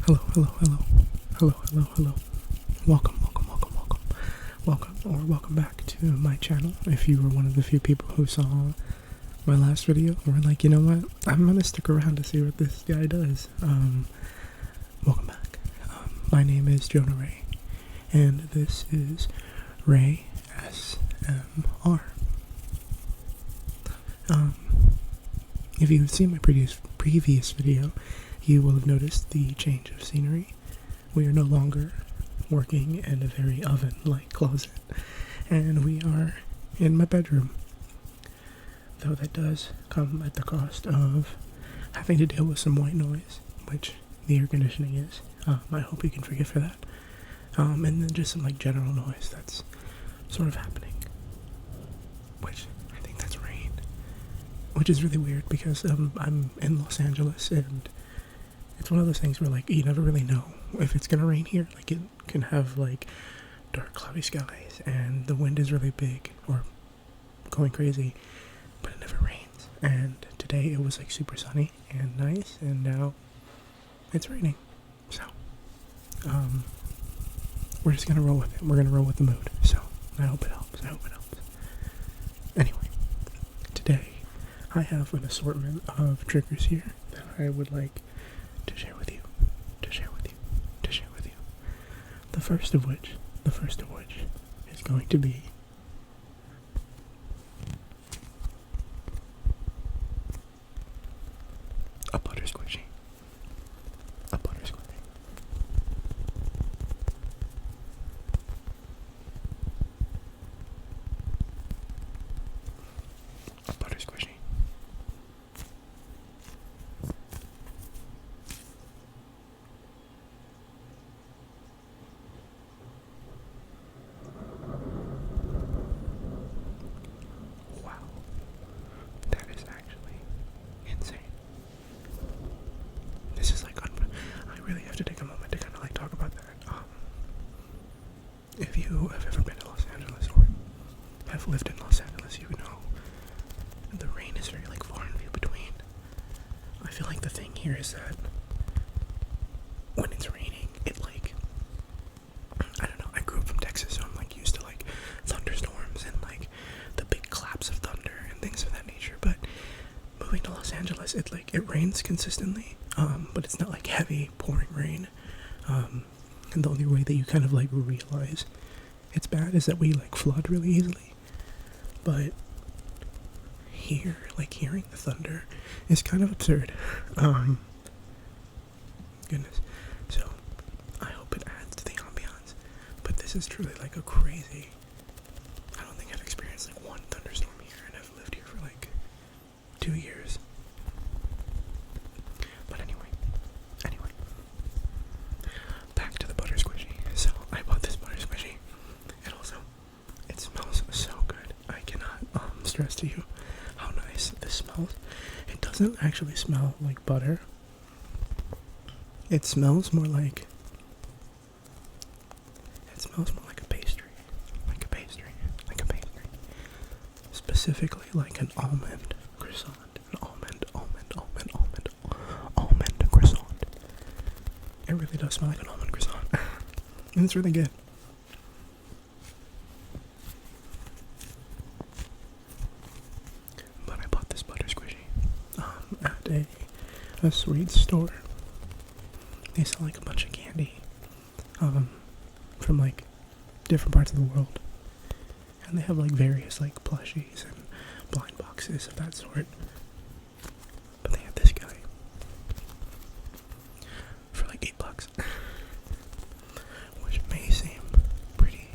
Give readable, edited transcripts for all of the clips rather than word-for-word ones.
Hello, hello, hello, hello, hello, hello. Welcome or welcome back to my channel. If you were one of the few people who saw my last video, or like, you know what, I'm gonna stick around to see what this guy does. Welcome back. My name is Jonah Ray, and this is Ray SMR. If you've seen my previous video, you will have noticed the change of scenery. We are no longer working in a very oven-like closet, and we are in my bedroom. Though that does come at the cost of having to deal with some white noise, which the air conditioning is. I hope you can forgive for that. And then just some like general noise that's sort of happening, which I think that's rain, which is really weird because I'm in Los Angeles, and it's one of those things where like you never really know if it's gonna rain here. Like it can have like dark cloudy skies and the wind is really big or going crazy, but it never rains. And today it was like super sunny and nice, and now it's raining. So we're just gonna roll with it. We're gonna roll with the mood. So I hope it helps. Anyway, today I have an assortment of triggers here that I would like to share with you. The first of which is going to be a butter squishy. A butter squishy. A butter squishy. To take a moment to kind of like talk about that. If you have ever been to Los Angeles or have lived in Los Angeles, you know the rain is very like far and few between. I feel like the thing here is that when it's raining, it like, I don't know, I grew up from Texas, so I'm like used to like thunderstorms and like the big claps of thunder and things of that nature, but moving to Los Angeles, it rains consistently. But it's not like heavy pouring rain. And the only way that you kind of like realize it's bad is that we like flood really easily. But here, like hearing the thunder is kind of absurd. Goodness. So I hope it adds to the ambiance. But this is truly like a crazy. I don't think I've experienced like one thunderstorm here, and I've lived here for like 2 years. Stress to you how nice this smells. It doesn't actually smell like butter. It smells more like a pastry. Specifically like an almond croissant. An almond croissant. It really does smell like an almond croissant. And it's really good. A sweet store. They sell like a bunch of candy from like different parts of the world, and they have like various like plushies and blind boxes of that sort. But they had this guy for like $8, which may seem pretty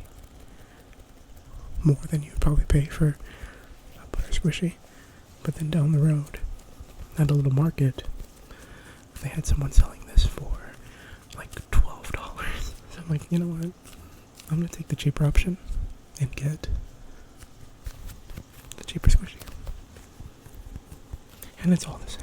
more than you'd probably pay for a butter squishy. But then down the road at a little market, they had someone selling this for like $12. So I'm like, you know what? I'm gonna take the cheaper option and get the cheaper squishy. And it's all the same.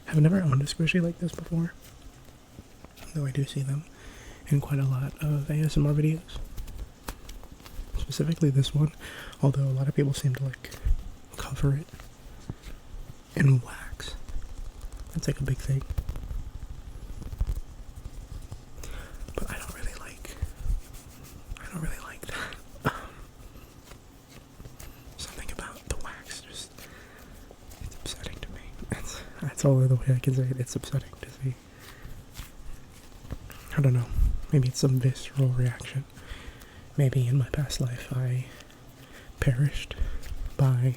I have never owned a squishy like this before, though I do see them in quite a lot of ASMR videos. specifically this one, although a lot of people seem to like cover it in wax. That's like a big thing. But I don't really like that. Something about the wax just, it's upsetting to me. That's all the way I can say it. It's upsetting to see. I don't know. Maybe it's some visceral reaction. Maybe in my past life I perished by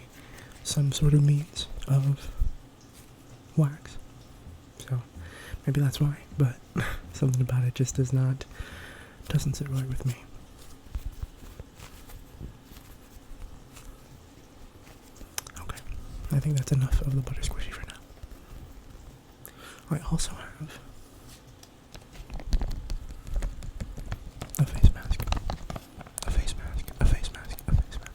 some sort of means of wax. So maybe that's why, but something about it just doesn't sit right with me. Okay, I think that's enough of the butter squishy for now. I also have a face mask. A face mask. A face mask. A face mask.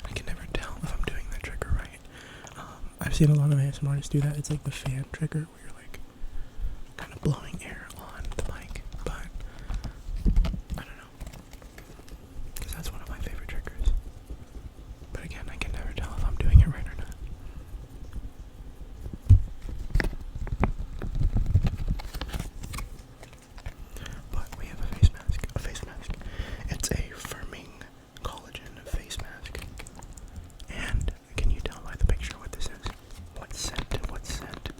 I can never tell if I'm doing the trigger right. I've seen a lot of ASMR artists do that. It's like the fan trigger where you're like kind of blowing air on the mic, but I don't know, because that's one of my favorite triggers. But again, I can never tell if I'm doing it right or not. But we have a face mask. A face mask. It's a firming collagen face mask. And can you tell by the picture what this is? What scent? What scent?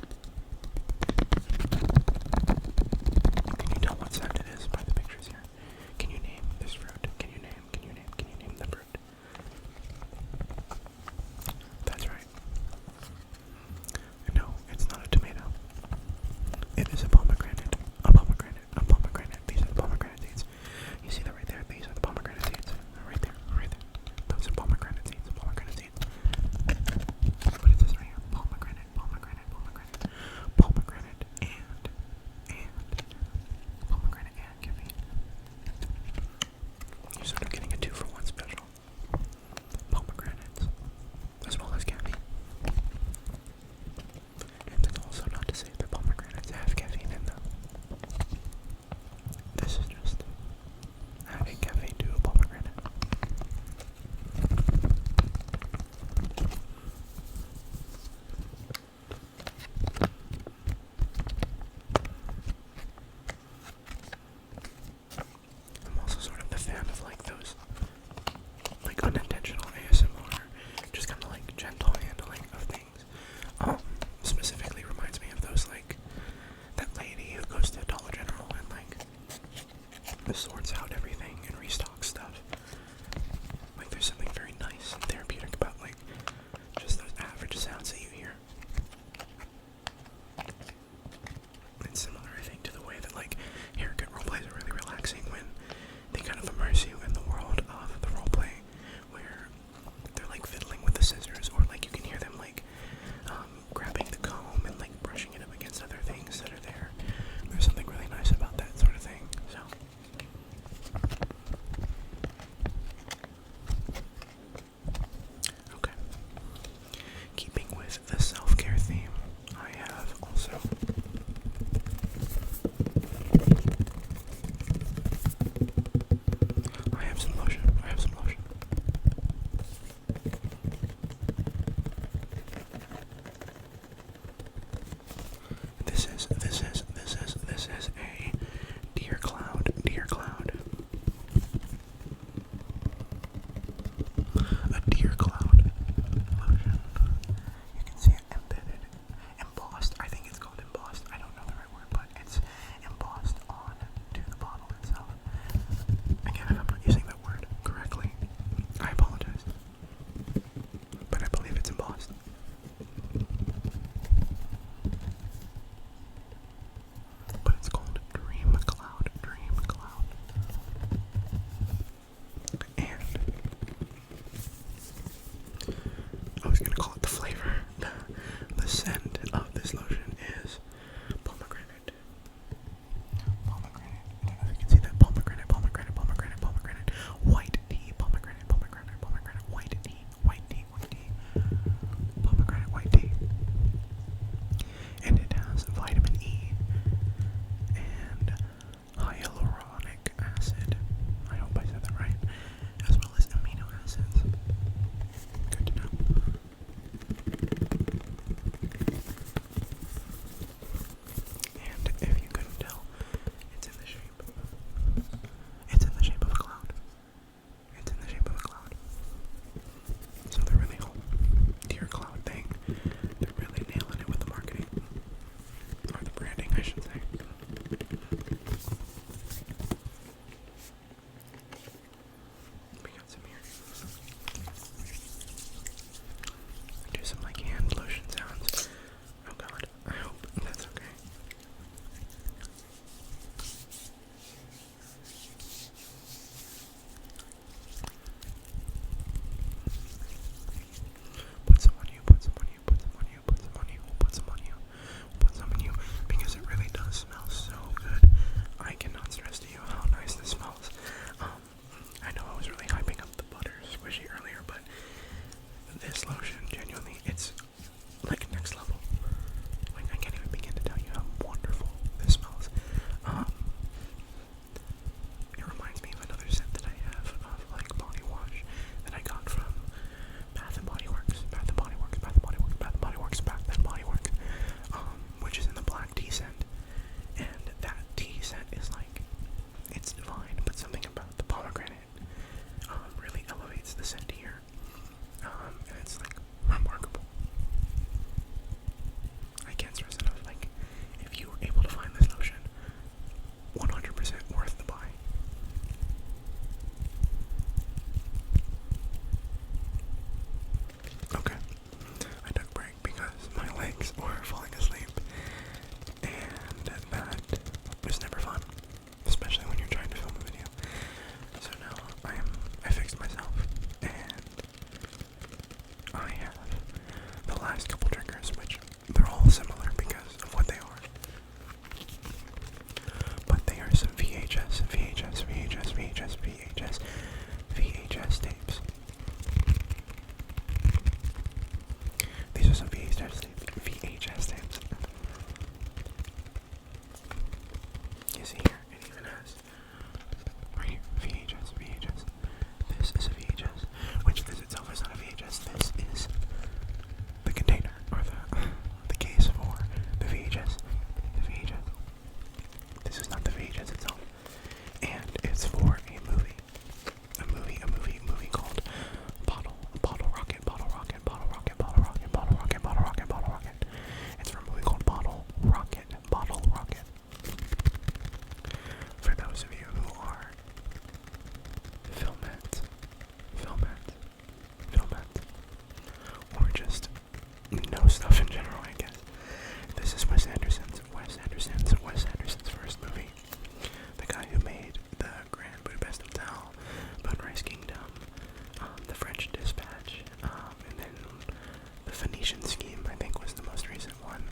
Phoenician Scheme, I think, was the most recent one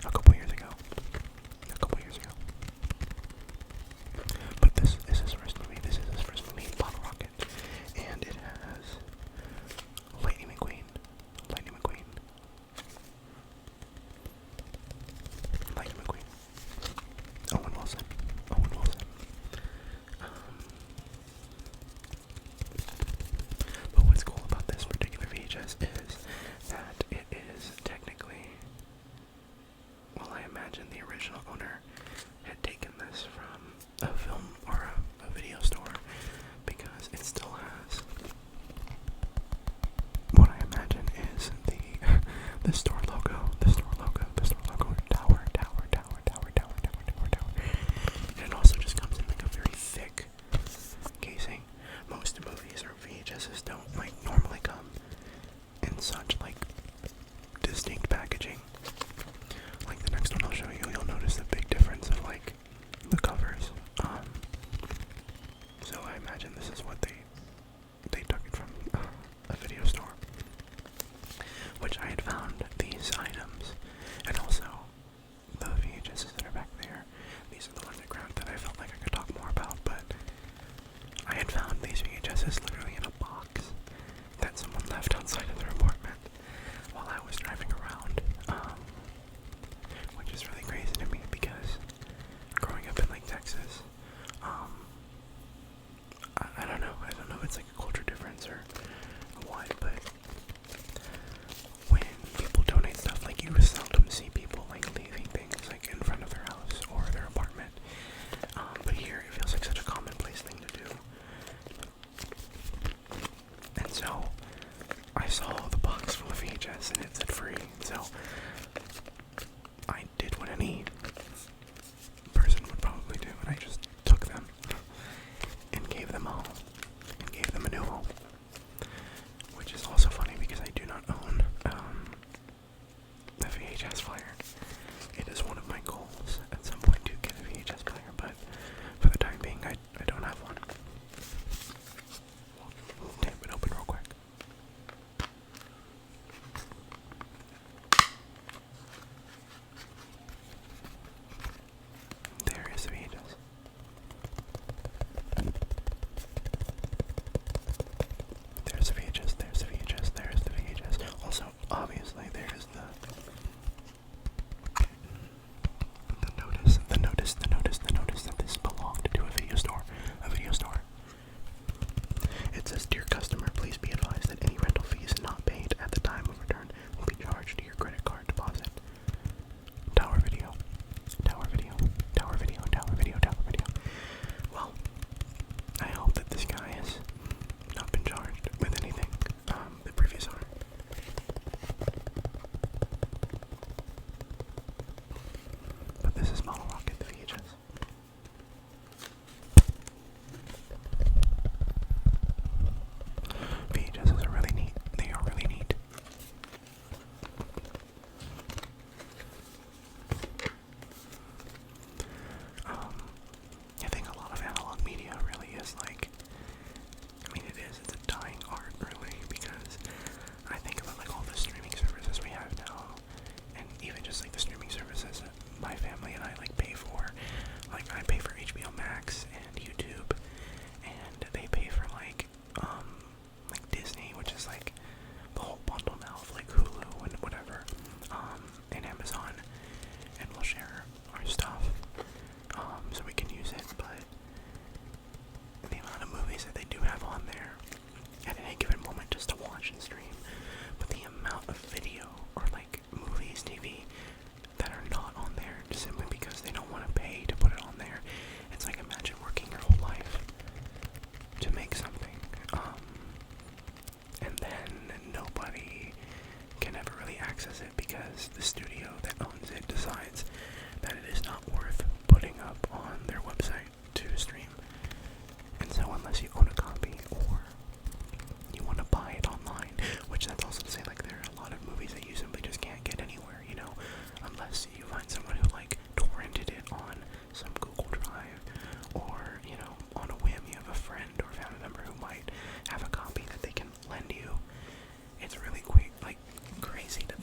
a couple years ago. But this is his first movie. Bottle Rocket. And it has Lightning McQueen, Owen Wilson. But what's cool about this particular VHS is that it is technically, well, I imagine the original owner had taken this from a film or a video store, because it still has what I imagine is the store logo, tower. And it also just comes in like a very thick casing. Most movies or VHSs don't like normally come in such like distinct packaging. Like the next one I'll show you, you'll notice the big difference of like the covers. So I imagine this is what they took it from a video store, which I had found these items, and also the VHSs that are back there. These are the ones that I felt like I could talk more about, but I had found these VHSs literally in a box that someone left outside of their apartment while I was driving around, which is really crazy to me because growing up in like Texas, I don't know if it's like a culture difference or what, but when people donate stuff, like you seldom see people like leaving things like in front of their house or their apartment, but here it feels like such a commonplace thing to do. And so I saw the box full of VHS and it said free, so I did what any person would probably do, and I just took them and gave them a home, and gave them a new home, which is also funny because I do not own a VHS player. It is one of my goals at some point to get a VHS player, but for the time being I don't have one. We'll tape it open real quick. There is the VHS. There's the VHS. Also, obviously, there's the notice that this belonged to a video store. It says, "Dear customer, please be advised that any rental fees not paid at the time of return will be charged to your credit card deposit." Tower video. Well, I hope that this guy has not been charged with anything, the previous owner. But this is Bottle Rocket, the VHS. VHSs are really neat. They are really neat. I think a lot of analog media really is like, it's a dying art really, because I think about like all the streaming services we have now, and even just like the streaming services that my family and I like pay for. Like I pay for HBO Max and YouTube, and they pay for like Disney, which is like the whole bundle now of like Hulu and whatever, and Amazon, and we'll share our stuff, so we can use it. But the amount of movies that they do have on there at any given moment just to watch and stream, but the amount of video or like movies, TV that are not on there just simply because they don't want to pay to put it on there. It's like, imagine working your whole life to make something, and then nobody can ever really access it because the studio that owns it decides that it is not worth putting up on their website to stream. And so unless you own a copy or you want to buy it online, which that's also to say, like, there are a lot of movies that you simply just can't get anywhere, unless you find someone who like torrented it on some Google Drive, or on a whim you have a friend or family member who might have a copy that they can lend you. It's really crazy to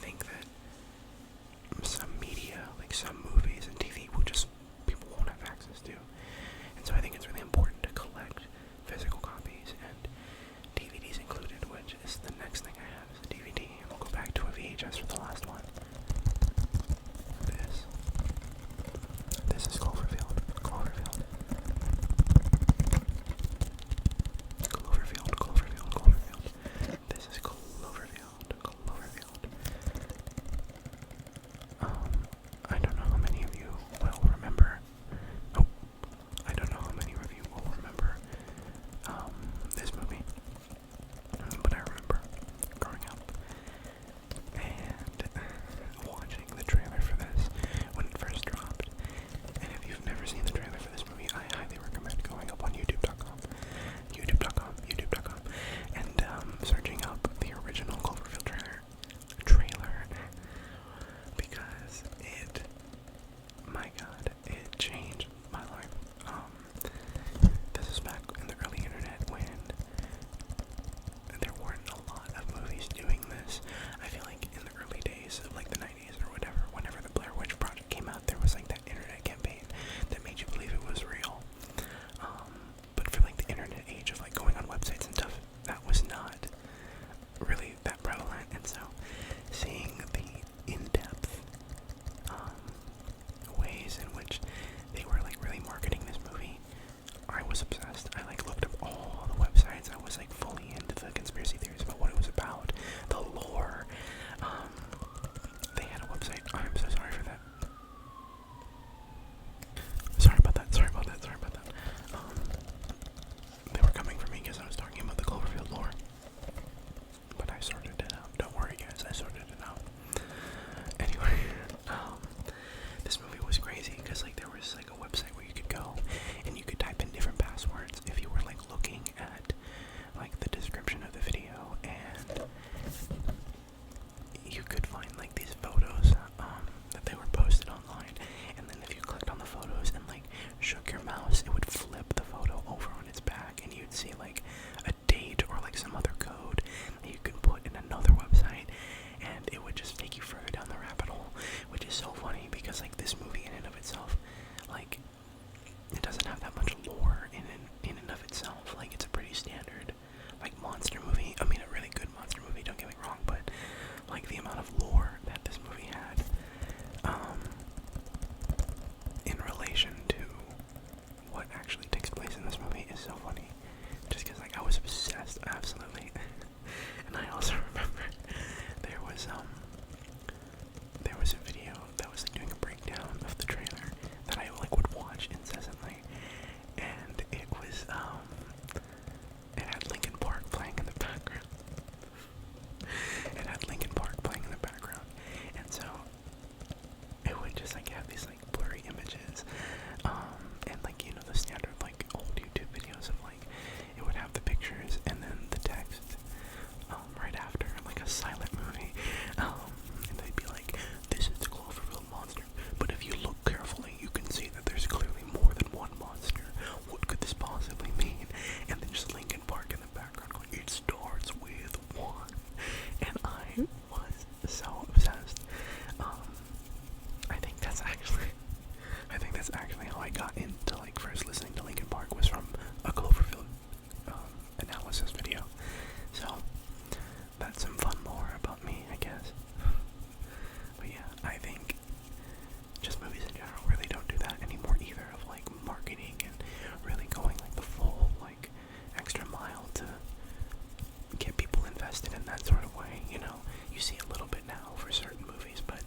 you know, you see a little bit now for certain movies, but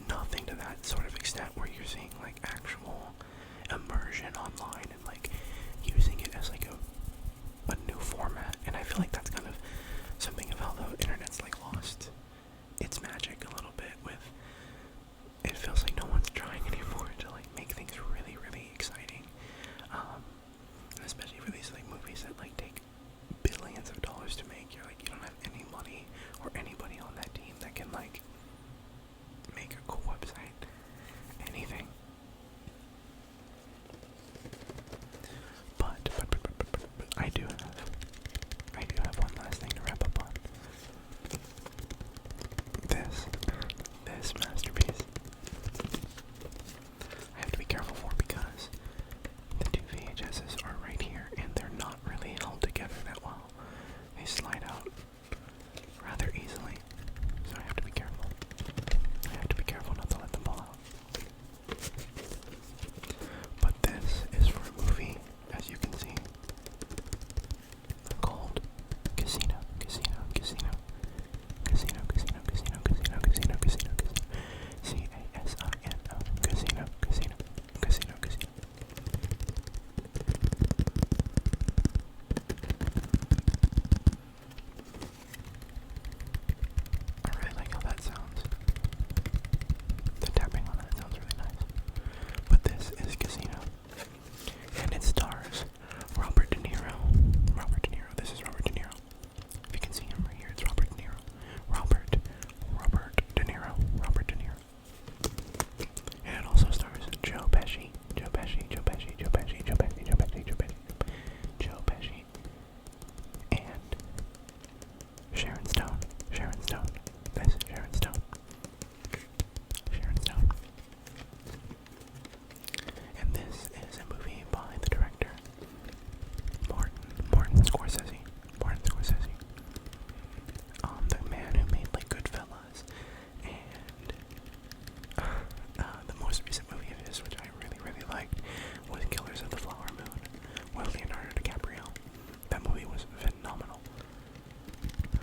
nothing to that sort of extent where you're seeing like actual immersion online and like using it as like a new format. And I feel like that's kind of something of how the internet's like lost its magic a little bit with, it feels like no one's trying anymore to like make things really, really exciting. Especially for these like movies that like take billions of dollars to make. You're like, you don't have any money or anybody on that team that can like make a cool website, anything. But I do have one last thing to wrap up on. This masterpiece. I have to be careful for because the two VHSs are right here and they're not really held together that well. They slide out rather easily, so I have to be careful. I have to be careful not to let them fall out. But this is for a movie, as you can see, called Casino, Casino, Casino, Casino, Casino, Casino, Casino, Casino, Casino, C-A-S-I-N-O, Casino, Casino, Casino, Casino. I really like how that sounds. The tapping on that sounds really nice. But this is Casino, and it stars Robert De Niro. Robert De Niro. This is Robert De Niro. If you can see him right here, it's Robert De Niro. Robert De Niro. Robert De Niro. And it also stars Joe Pesci. Joe Pesci. Joe Pesci. Joe Pesci. Joe Pesci. Joe Pesci. Joe Pesci. Joe Pesci. And Sharon Stone. Sharon Stone. This is Sharon Stone. Sharon Stone. And this is a movie by the director Martin Scorsese. Martin Scorsese. The man who made like Goodfellas and the most recent movie of his, which I really, really liked, was Killers of the Flower Moon with Leonardo DiCaprio. That movie was phenomenal.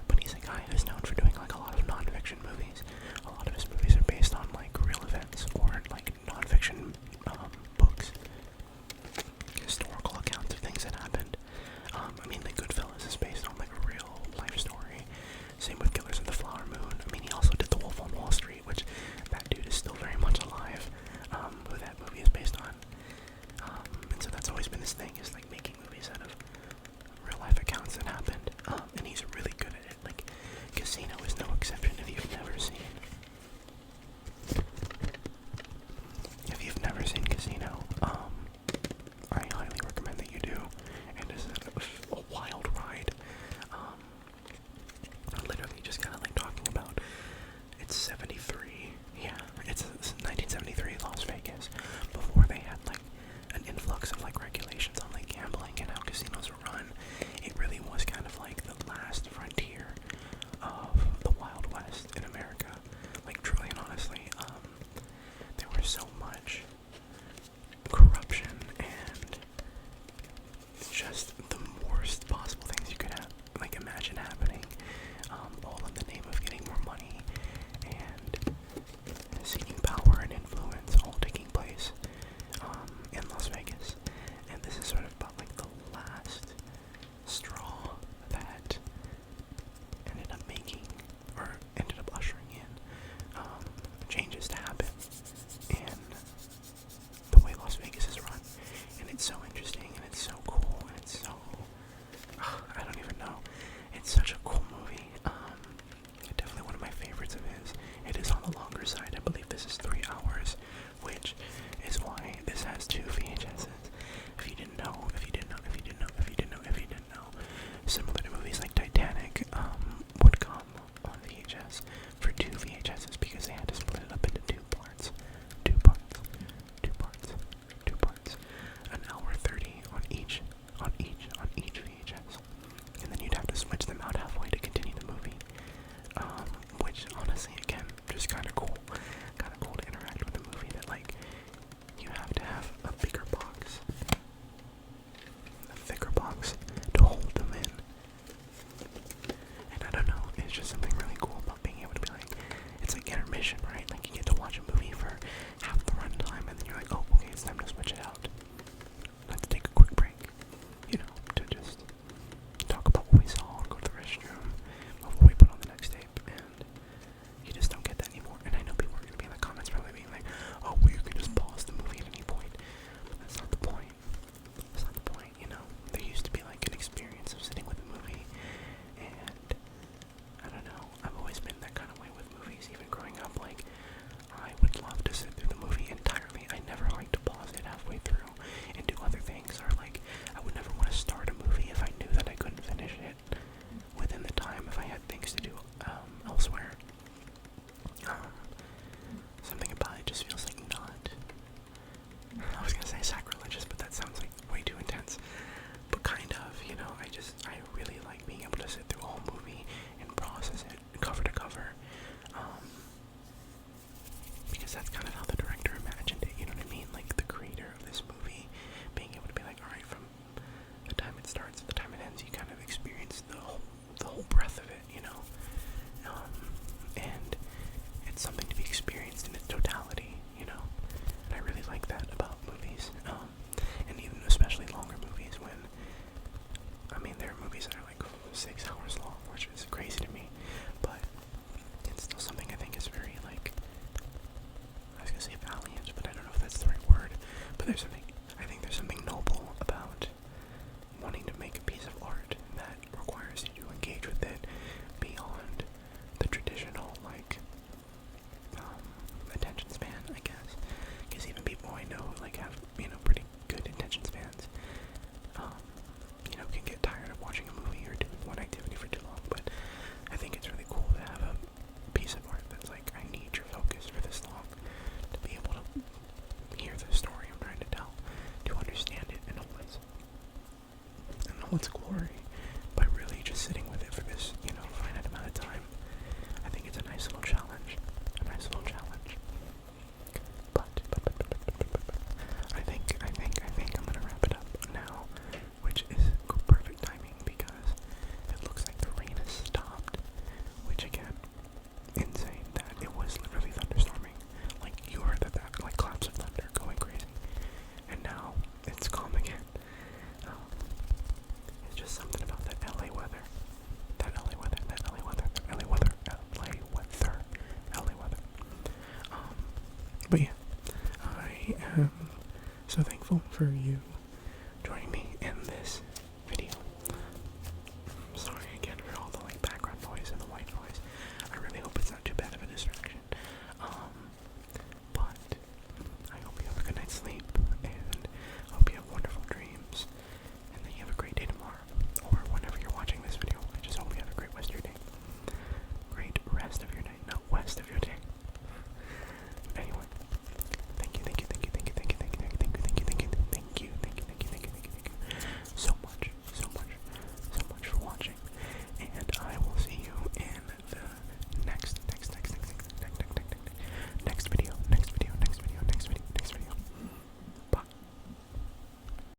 But he's a guy who's known for doing like a lot of non-fiction movies. A lot of his movies are based on like real events or like non-fiction books, historical accounts of things that happened. I mean, like Goodfellas is based on like a real life story. Same with Killers of the Flower Moon. I mean, he also did The Wolf on Wall Street, which that dude is still very much alive. Who that movie is based on. And so that's always been his thing, is like making movies out of real life accounts that happened. And he's really good at it. Like Casino is no exception. If you've never seen Casino, I highly recommend that you do. And it's a wild ride. Literally just kind of like talking about, it's 73, yeah, it's 1973 Las Vegas, before they had like an influx of like regulations on like gambling and how casinos were run. It really was kind of like the last frontier of the Wild West in America. Like truly and honestly, there was so much corruption and just the worst possible things you could have, like imagine happening, all in the name of getting more money and seeking power and influence, all taking place in Las Vegas. And this is sort of about like the last straw that ended up making, or ended up ushering in changes to happen in the way Las Vegas is run. And it's so interesting and it's so cool and it's so, I don't even know. It's such a cool movie. Definitely one of my favorites of his. It is on the longer side. I believe this is 3 hours, which is why this has 2 VHSs. If you didn't know, similar to movies like Titanic, would come on VHS for 2 VHSs because they had to split it up into 2 parts. 2 parts. An hour 30 on each VHS. And then you'd have to switch them out halfway to continue the movie. Which honestly, again, just kind of cool. Kind of cool to interact with a movie that like you have to have a bigger box, a thicker box to hold them in. And I don't know, it's just something really cool intermission, right? Like, you get to watch a movie for half the runtime, and then you're like, oh, okay, it's time to switch it out. Let's take a quick break, you know, to just talk about what we saw, go to the restroom, before we put on the next tape, and you just don't get that anymore. And I know people are going to be in the comments probably being like, oh, well, you can just pause the movie at any point. That's not the point. That's not the point, you know. There used to be like an experience of sitting with a movie, and I don't know, I've always been that kind of way with movies, even growing up. Like, I would love to sit through the movie entirely. I never like to pause it halfway through and do other things, or like, I would never want to start a movie if I knew that I couldn't finish it within the time if I had things to do elsewhere. Something about it just feels like not, I was gonna say sacrilegious, but that sounds like way too intense, but kind of, you know. I really like being able to sit through a whole movie and process it cover to cover, because that's kind of how the director imagined it, you know what I mean? Like, the creator of this movie being able to be like, alright, from the time it starts to the time it ends, you kind of experience the whole breadth of it, you know? And it's something to be experienced in its totality, you know? And I really like that about movies, and even especially longer movies when, I mean, there are movies that are like 6 hours long, which is crazy to me, but it's still something I think is very, like, I was gonna say valiant, but I don't know if that's the right word, but I think there's something noble about wanting to make a piece of art that requires you to engage with it beyond the traditional, like, attention span, I guess, because even people I know, like, have, you know, pretty good attention spans, you know, can get tired of watching a movie or doing one activity for too long. But I think it's really cool to have a piece of art that's like, I need your focus for this long to be able to hear the story I'm trying to tell, to understand it in all its glory, by really just sitting with it for this, you know, finite amount of time. I think it's a nice little challenge, but I think I'm gonna wrap it up now, which is perfect timing because it looks like the rain has stopped, which again, insane that it was literally thunderstorming. Like, you heard that, like, claps of thunder going crazy, and now it's calm again. It's just something about that LA weather. But yeah, I am so thankful for you